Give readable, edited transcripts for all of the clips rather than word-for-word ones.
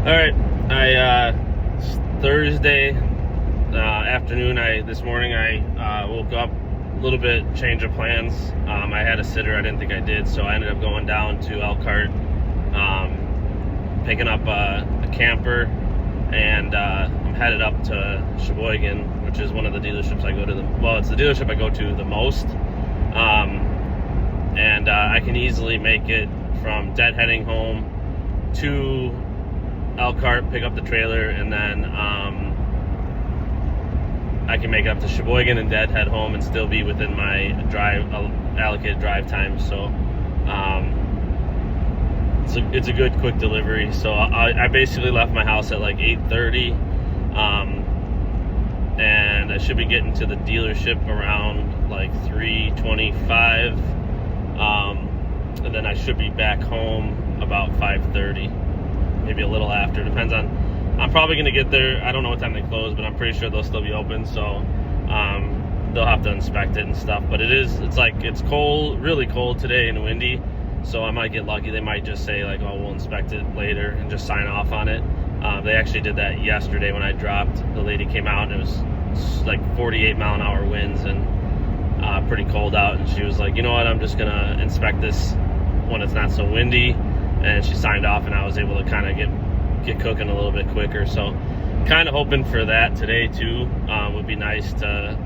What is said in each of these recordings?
All right, it's Thursday afternoon. This morning I woke up a little bit, change of plans. I had a sitter. I didn't think I did, so I ended up going down to Elkhart, picking up a camper, and I'm headed up to Sheboygan, which is one of the dealerships I go to. It's the dealership I go to the most, and I can easily make it from deadheading home to Elkhart, pick up the trailer, and then I can make it up to Sheboygan and deadhead home and still be within my allocated drive time. So it's a good quick delivery. So I basically left my house at like 8:30, and I should be getting to the dealership around like 3:25, and then I should be back home about 5:30. Maybe a little after, depends on. I'm probably going to get there. I don't know what time they close, but I'm pretty sure they'll still be open, so they'll have to inspect it and stuff. But it's cold, really cold today and windy, so I might get lucky. They might just say like, oh, we'll inspect it later and just sign off on it. They actually did that yesterday when I dropped. The lady came out and it was like 48 mile an hour winds and pretty cold out, and she was like, you know what, I'm just going to inspect this when it's not so windy. And she signed off, and I was able to kind of get cooking a little bit quicker. So kind of hoping for that today too. Would be nice to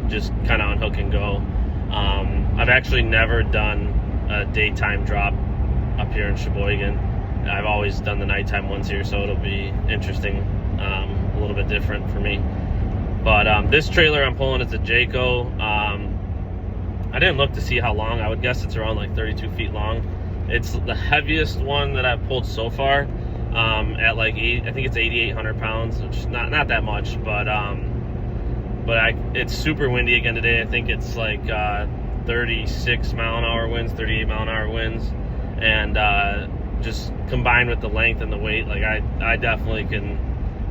just kind of unhook and go. I've actually never done a daytime drop up here in Sheboygan. I've always done the nighttime ones here, so it'll be interesting, a little bit different for me. But this trailer I'm pulling is a Jayco. I didn't look to see how long. I would guess it's around like 32 feet long. It's the heaviest one that I've pulled so far, at like I think it's 8,800 pounds, which is not that much, but it's super windy again today. I think it's like 36 mile an hour winds, 38 mile an hour winds, and just combined with the length and the weight, like I definitely can.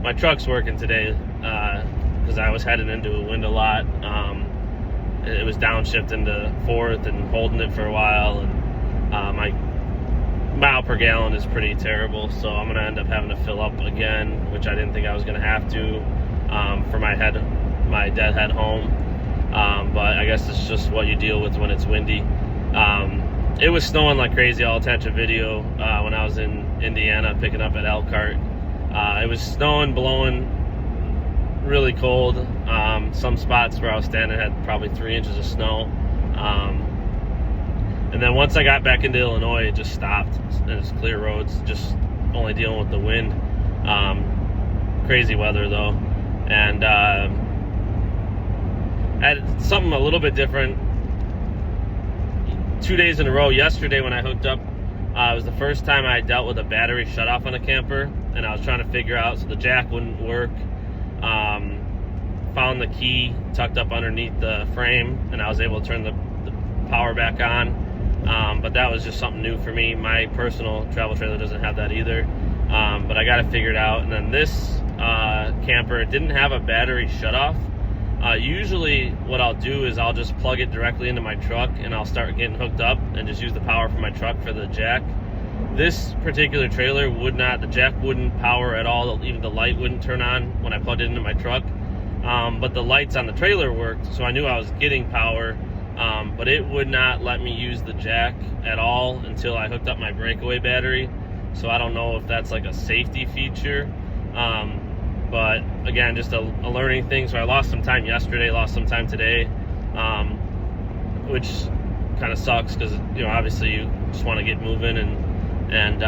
My truck's working today because I was heading into a wind a lot. It was downshifting to fourth and holding it for a while, and my mile per gallon is pretty terrible, so I'm going to end up having to fill up again, which I didn't think I was going to have to, for my deadhead home. But I guess it's just what you deal with when it's windy. It was snowing like crazy. I'll attach a video when I was in Indiana picking up at Elkhart. It was snowing, blowing, really cold. Some spots where I was standing had probably 3 inches of snow. And then once I got back into Illinois, it just stopped. And it's clear roads, just only dealing with the wind. Crazy weather though. And had something a little bit different 2 days in a row. Yesterday when I hooked up, it was the first time I dealt with a battery shut off on a camper, and I was trying to figure out, so the jack wouldn't work. Found the key tucked up underneath the frame, and I was able to turn the power back on. But that was just something new for me. My personal travel trailer doesn't have that either. But I got it figured out. And then this camper, it didn't have a battery shutoff. Usually what I'll do is I'll just plug it directly into my truck and I'll start getting hooked up and just use the power from my truck for the jack. This particular trailer the jack wouldn't power at all. Even the light wouldn't turn on when I plugged it into my truck. But the lights on the trailer worked, so I knew I was getting power. But it would not let me use the jack at all until I hooked up my breakaway battery. So I don't know if that's like a safety feature. But again, just a learning thing. So I lost some time yesterday, lost some time today, which kind of sucks because, obviously you just want to get moving and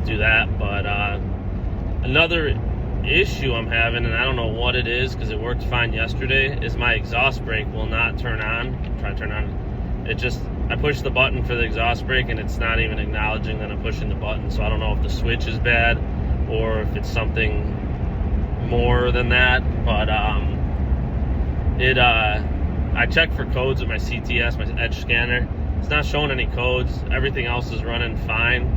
do that. But another issue I'm having, and I don't know what it is because it worked fine yesterday, is my exhaust brake will not turn on. Try to turn on. I push the button for the exhaust brake and it's not even acknowledging that I'm pushing the button. So I don't know if the switch is bad or if it's something more than that. But I checked for codes with my CTS, my edge scanner. It's not showing any codes. Everything else is running fine.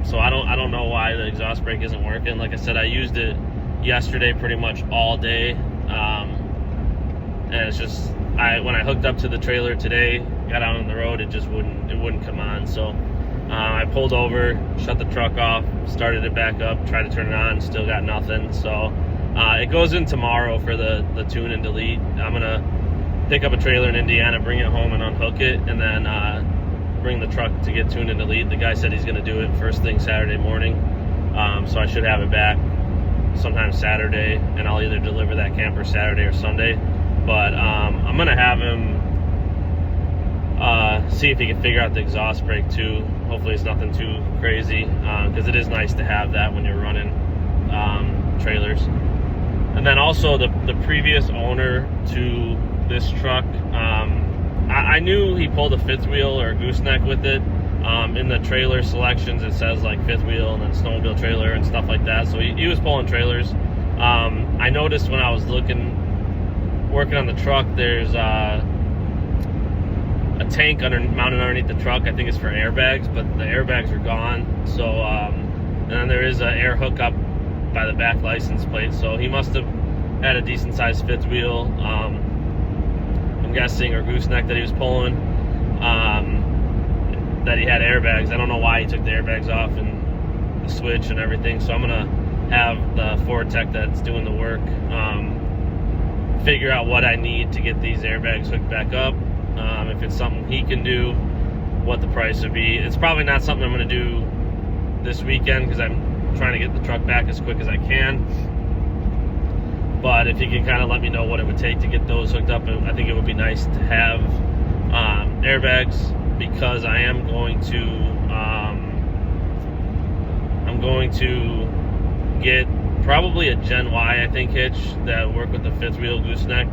So I don't know why the exhaust brake isn't working. Like I said, I used it yesterday pretty much all day, and it's just when I hooked up to the trailer today, got out on the road, it wouldn't come on. So I pulled over, shut the truck off, started it back up, tried to turn it on, still got nothing. So it goes in tomorrow for the tune and delete. I'm gonna pick up a trailer in Indiana, bring it home and unhook it, and then bring the truck to get tuned and delete. The guy said he's gonna do it first thing Saturday morning. So I should have it back sometime Saturday, and I'll either deliver that camper Saturday or Sunday. But I'm gonna have him see if he can figure out the exhaust brake too. Hopefully it's nothing too crazy, because it is nice to have that when you're running trailers. And then also the previous owner to this truck, I knew he pulled a fifth wheel or a gooseneck with it. In the trailer selections it says like fifth wheel and then snowmobile trailer and stuff like that, so he was pulling trailers. I noticed when I was working on the truck, there's a tank mounted underneath the truck. I think it's for airbags, but the airbags are gone. So and then there is an air hookup by the back license plate, so he must have had a decent sized fifth wheel, I'm guessing, or gooseneck that he was pulling, that he had airbags. I don't know why he took the airbags off and the switch and everything, so I'm gonna have the Ford tech that's doing the work figure out what I need to get these airbags hooked back up. If it's something he can do, what the price would be. It's probably not something I'm going to do this weekend because I'm trying to get the truck back as quick as I can. But if he can kind of let me know what it would take to get those hooked up, I think it would be nice to have airbags, because I am going to get probably a Gen Y, I think, hitch that work with the fifth wheel gooseneck,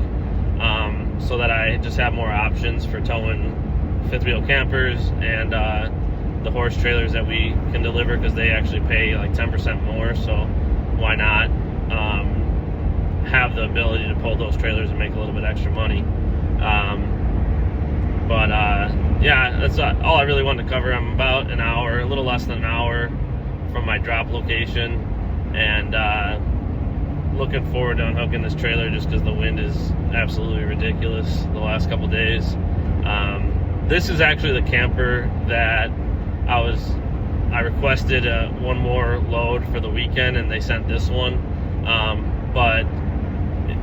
so that I just have more options for towing fifth wheel campers and the horse trailers that we can deliver, because they actually pay like 10% more. So why not have the ability to pull those trailers and make a little bit extra money. Yeah, that's all I really wanted to cover. I'm about an hour, a little less than an hour from my drop location, and looking forward to unhooking this trailer just because the wind is absolutely ridiculous the last couple days. This is actually the camper that I requested one more load for the weekend, and they sent this one, but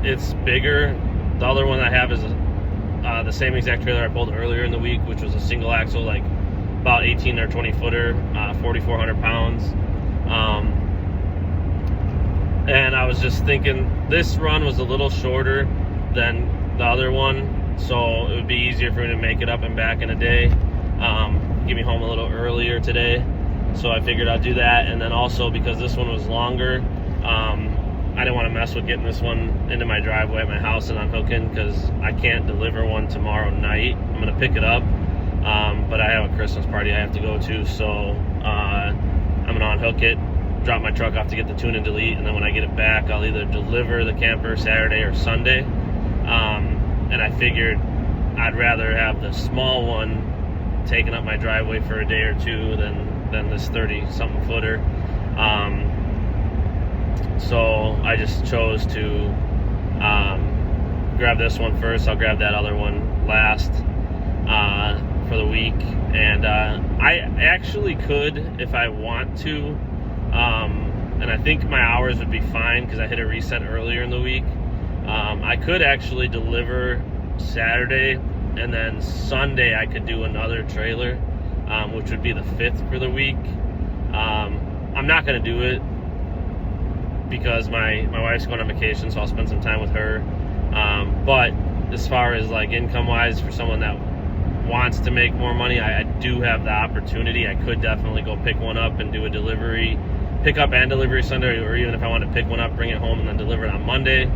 it's bigger. The other one I have is the same exact trailer I pulled earlier in the week, which was a single axle, like about 18 or 20 footer, 4,400 pounds. And I was just thinking this run was a little shorter than the other one, so it would be easier for me to make it up and back in a day, get me home a little earlier today. So I figured I'd do that. And then also, because this one was longer, I didn't want to mess with getting this one into my driveway at my house and unhooking, because I can't deliver one tomorrow night. I'm going to pick it up, but I have a Christmas party I have to go to, so I'm going to unhook it, drop my truck off to get the tune and delete, and then when I get it back, I'll either deliver the camper Saturday or Sunday. And I figured I'd rather have the small one taking up my driveway for a day or two than this 30-something footer. So I just chose to grab this one first. I'll grab that other one last for the week. And I actually could, if I want to, and I think my hours would be fine because I hit a reset earlier in the week. I could actually deliver Saturday, and then Sunday I could do another trailer, which would be the 5th for the week. I'm not going to do it because my wife's going on vacation, so I'll spend some time with her. But as far as like income wise, for someone that wants to make more money, I do have the opportunity. I could definitely go pick one up and do a delivery, pick up and delivery Sunday, or even if I want to pick one up, bring it home and then deliver it on Monday.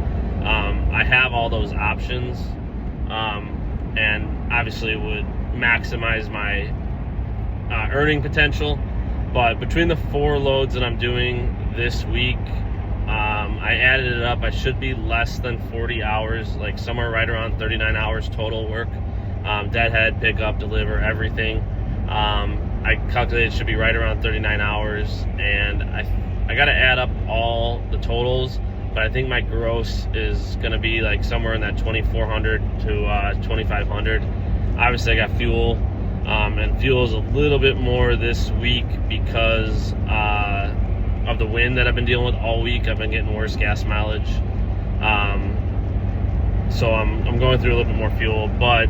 I have all those options, and obviously it would maximize my earning potential. But between the 4 loads that I'm doing this week, I added it up. I should be less than 40 hours, like somewhere right around 39 hours total work. Deadhead, pick up, deliver, everything. I calculated it should be right around 39 hours, and I got to add up all the totals, but I think my gross is going to be like somewhere in that 2,400 to 2,500. Obviously, I got fuel and fuel is a little bit more this week because of the wind that I've been dealing with all week. I've been getting worse gas mileage, so I'm going through a little bit more fuel, but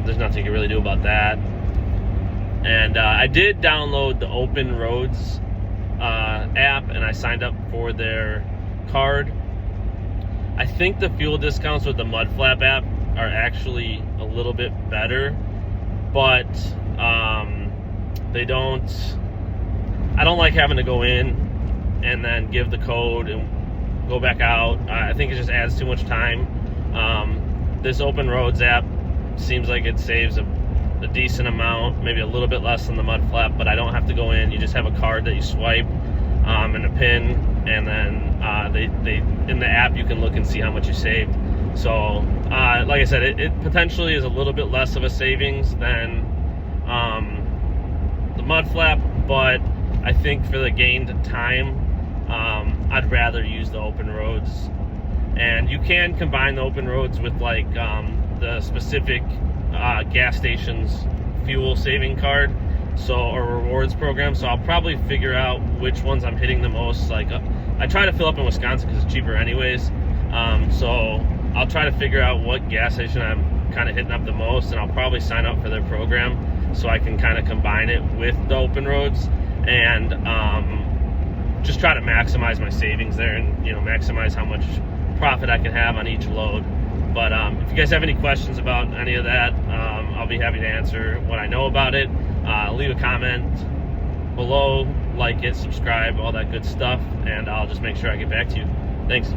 there's nothing you can really do about that. And I did download the Open Roads app, and I signed up for their card. I think the fuel discounts with the Mudflap app are actually a little bit better, but I don't like having to go in and then give the code and go back out. I think it just adds too much time. This Open Roads app seems like it saves a decent amount, maybe a little bit less than the Mudflap, but I don't have to go in. You just have a card that you swipe and a pin, and then they in the app you can look and see how much you saved. So like I said, it potentially is a little bit less of a savings than the Mudflap, but I think for the gained time, I'd rather use the Open Roads. And you can combine the Open Roads with like the specific gas station's fuel saving card, or rewards program. So I'll probably figure out which ones I'm hitting the most. Like I try to fill up in Wisconsin because it's cheaper anyways. So I'll try to figure out what gas station I'm kind of hitting up the most, and I'll probably sign up for their program so I can kind of combine it with the Open Roads and just try to maximize my savings there, and maximize how much profit I can have on each load. But if you guys have any questions about any of that, I'll be happy to answer what I know about it. Leave a comment below, like it, subscribe, all that good stuff, and I'll just make sure I get back to you. Thanks.